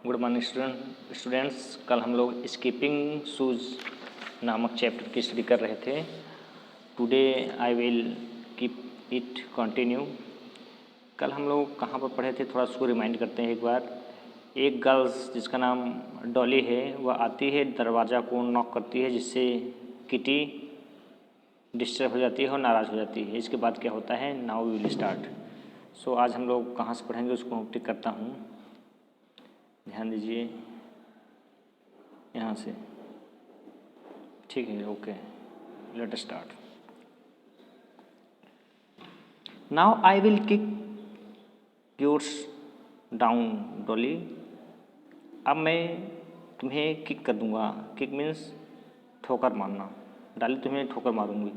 Good morning students. कल हम लोग स्कीपिंग शूज़ नामक चैप्टर की स्टडी कर रहे थे। Today I will keep it continue. कल हम लोग कहाँ पर पढ़े थे, थोड़ा उसको रिमाइंड करते हैं एक बार। एक गर्ल्स जिसका नाम डॉली है, वह आती है, दरवाज़ा को नॉक करती है, जिससे किटी डिस्टर्ब हो जाती है और नाराज़ हो जाती है। इसके बाद क्या होता है, नाउ वी विल स्टार्ट। सो आज हम लोग कहाँ से पढ़ेंगे उसको टिक करता हूँ, ध्यान दीजिए यहाँ से। ठीक है, okay, let us start. Now I will kick yours down Dolly. अब मैं तुम्हें किक कर दूंगा। किक मीन्स ठोकर मारना। डॉली तुम्हें ठोकर मारूंगी।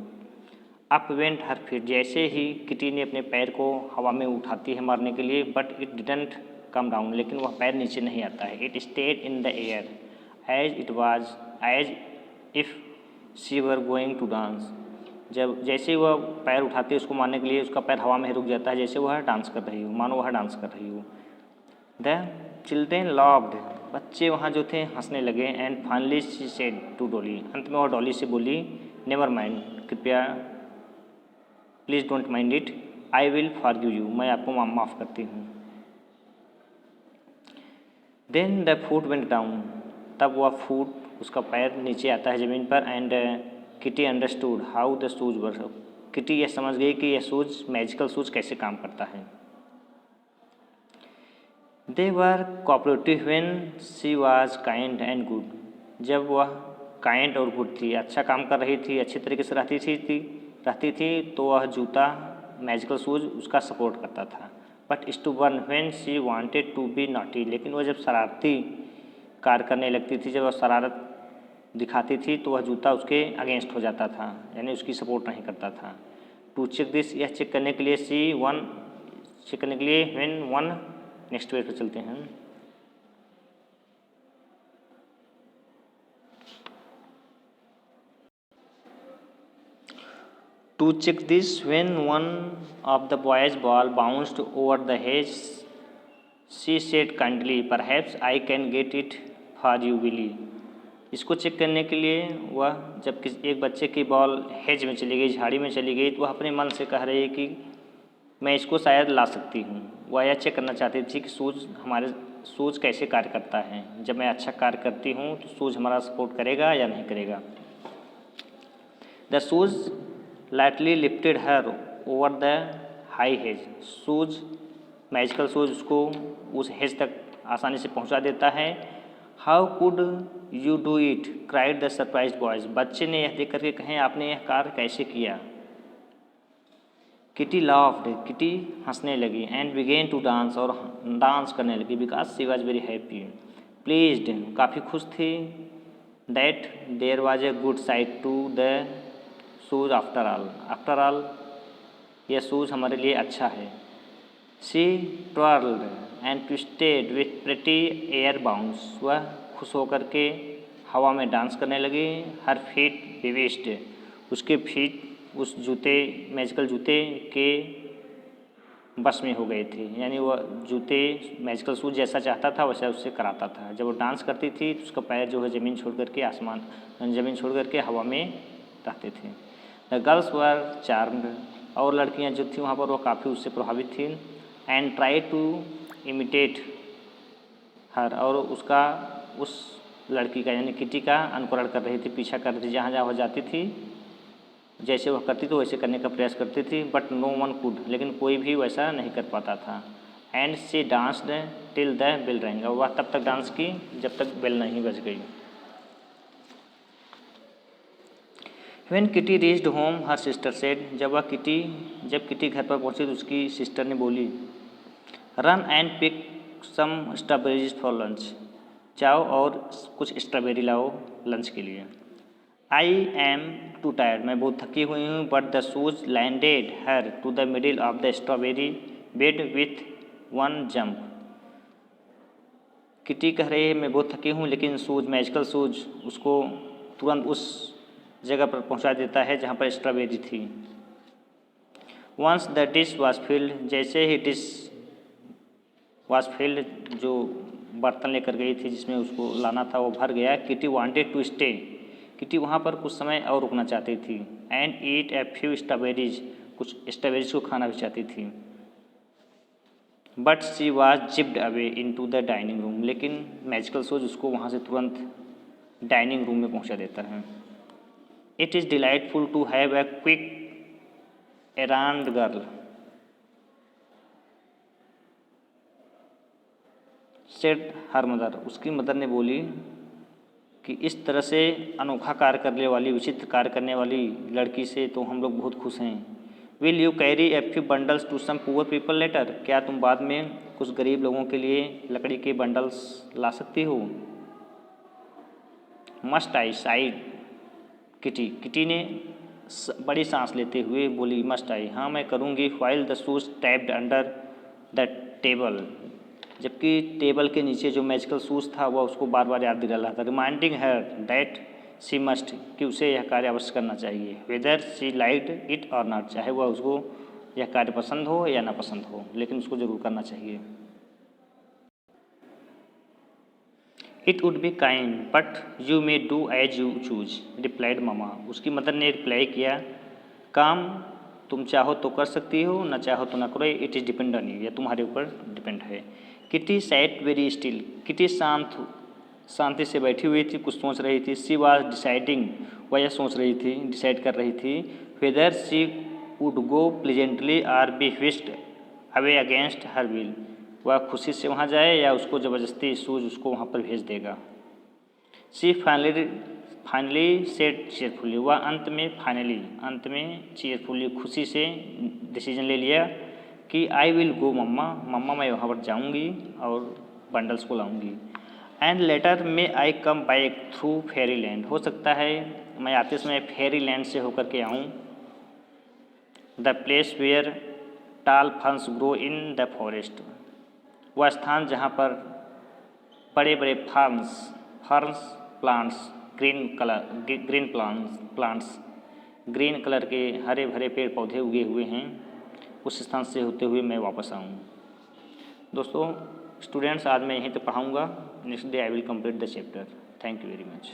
अप वेंट हर फीट, जैसे ही किटी ने अपने पैर को हवा में उठाती है मारने के लिए, but it didn't come down, लेकिन वह पैर नीचे नहीं आता है। It stayed in the air as it was as if she were going to dance. जब जैसे वह पैर उठाती है उसको मारने के लिए, उसका पैर हवा में रुक जाता है, जैसे वह डांस कर रही हो, मानो वह डांस कर रही हो। द चिल्ड्रेन लव्ड, बच्चे वहाँ जो थे हंसने लगे। And finally she said to Dolly, अंत में वह डॉली से बोली, नेवर माइंड, कृपया, please don't mind it, I will forgive you, मैं आपको माफ़ करती हूँ। Then the foot went down, तब वह फुट, उसका पैर नीचे आता है ज़मीन पर। And kitty understood how the shoes were, kitty यह समझ गई कि यह शूज, मैजिकल शूज कैसे काम करता है। They were cooperative when she was kind and good, जब वह काइंड और गुड थी, अच्छा काम कर रही थी, अच्छी तरीके से रहती थी तो वह जूता, मैजिकल शूज उसका सपोर्ट करता था। But stubborn when she wanted to be naughty, लेकिन वह जब शरारती कार्य करने लगती थी, जब वह शरारत दिखाती थी, तो वह जूता उसके अगेंस्ट हो जाता था, यानी उसकी सपोर्ट नहीं करता था। टू चेक दिस, यह चेक करने के लिए चेक करने के लिए व्हेन वन, नेक्स्ट पेज पर चलते हैं। To check this, when one of the boys' ball bounced over the hedge, she said kindly, "Perhaps I can get it for you, Willie." इसको चेक करने के लिए वह, जब एक बच्चे की बॉल हेज में चली गई, झाड़ी में चली गई, तो वह अपने मन से कह रही है कि मैं इसको शायद ला सकती हूँ। वह यह चेक करना चाहती थी कि हमारे शूज़ कैसे कार्य करता है। जब मैं अच्छा कार्य करती हूँ तो शूज़ हमारा सपोर्ट करेगा या नहीं करेगा। The shoes lightly lifted her over the high hedge, shoes, magical shoes उसको उस हेज तक आसानी से पहुंचा देता है। How could you do it, cried the surprise boys, बच्चे ने यह देख करके कहें, आपने यह कार्य कैसे किया। किटी लाफ्ड, किटी हंसने लगी। एंड बिगेन टू डांस, और डांस करने लगी। Because she was very happy, pleased, काफ़ी खुश थी। That there was a good side to the shoes after all, यह शूज़ हमारे लिए अच्छा है। She twirled and twisted with pretty air bounce, वह खुश होकर के हवा में डांस करने लगी। हर फीट बिविस्ड, उसके फीट उस जूते, मैजिकल जूते के बस में हो गए थे, यानी वह जूते, मैजिकल शूज जैसा चाहता था वैसा उससे कराता था। जब वो डांस करती थी तो उसका पैर जो है ज़मीन छोड़ करके हवा में रहते थे। द गर्ल्स वर चार्म्ड, और लड़कियां जो थी वहाँ पर वो काफ़ी उससे प्रभावित थी। एंड ट्राई टू इमिटेट हर, और उस लड़की का यानी किटी का अनुकरण कर रही थी, पीछा कर रही थी, जहाँ जहाँ वह जाती थी जैसे वह करती तो वैसे करने का प्रयास करती थी। बट नो वन कुड, लेकिन कोई भी वैसा नहीं कर पाता था। And she danced till the bell rang, और वह तब तक डांस की जब तक बेल नहीं बज गई। When Kitty reached home her sister said, जब किटी घर पर पहुंची तो उसकी सिस्टर ने बोली, run and pick some strawberries for lunch, जाओ और कुछ स्ट्रॉबेरी लाओ लंच के लिए। आई एम टू टायर्ड, मैं बहुत थकी हुई हूँ। But the shoes landed her to the middle of the strawberry bed with one jump, Kitty कह रही है मैं बहुत थकी हूँ, लेकिन शूज, मैजिकल शूज उसको तुरंत उस जगह पर पहुँचा देता है जहाँ पर स्ट्रॉबेरी थी। Once the dish was filled, जैसे ही डिश वॉज फिल्ड, जो बर्तन लेकर गई थी जिसमें उसको लाना था, वो भर गया। Kitty wanted to stay, Kitty वहाँ पर कुछ समय और रुकना चाहती थी। And eat a few strawberries, कुछ स्ट्रॉबेरीज को खाना भी चाहती थी। But she was zipped away into the dining room, लेकिन मैजिकल सोच उसको वहाँ से तुरंत डाइनिंग रूम में पहुँचा देता है। It is delightful to have a quick errand girl, said her mother, उसकी मदर ने बोली कि इस तरह से अनोखा कार्य करने वाली, विचित्र कार्य करने वाली लड़की से तो हम लोग बहुत खुश हैं। Will you carry a few bundles to some poor people later, क्या तुम बाद में कुछ गरीब लोगों के लिए लकड़ी के बंडल्स ला सकती हो। Must I side kitty, kitty ने बड़ी सांस लेते हुए बोली मस्ट आई, हाँ मैं करूँगी। While the shoes tapped under the table, जबकि टेबल के नीचे जो मैजिकल शूज था वह उसको बार बार याद दिला रहा था। Reminding her that she must, कि उसे यह कार्य अवश्य करना चाहिए। वेदर सी लाइक्ड इट और नॉट, चाहे वह उसको यह कार्य पसंद हो या ना पसंद हो, लेकिन उसको जरूर करना चाहिए। It would be kind but you may do as you choose, replied mama, उसकी मदर ने रिप्लाई किया, काम तुम चाहो तो कर सकती हो, न चाहो तो ना करो, it is depend on you, यह तुम्हारे ऊपर डिपेंड है। Kitty sat very still, Kitty शांति से बैठी हुई थी, कुछ सोच रही थी। सी वाज डिसाइडिंग, वह यह सोच रही थी, डिसाइड कर रही थी, whether she would go pleasantly or be whisked away against her will, वह खुशी से वहाँ जाए या उसको ज़बरदस्ती सूज उसको वहाँ पर भेज देगा। सी फाइनली सेड चेयरफुली, वह अंत में चेयरफुली खुशी से डिसीजन ले लिया कि आई विल गो मम्मा, मम्मा मैं वहाँ पर जाऊँगी और बंडल्स को लाऊँगी। एंड लेटर में I come back through fairyland, हो सकता है मैं आते समय फेरी लैंड से होकर के आऊँ। द प्लेस वेयर टाल ferns grow in the forest, वह स्थान जहाँ पर बड़े बड़े फर्न्स प्लांट्स, ग्रीन कलर के हरे भरे पेड़ पौधे उगे हुए हैं, उस स्थान से होते हुए मैं वापस आऊँ। दोस्तों स्टूडेंट्स, आज मैं यहीं तक पढ़ाऊँगा। Next day I will complete the chapter. Thank you very much.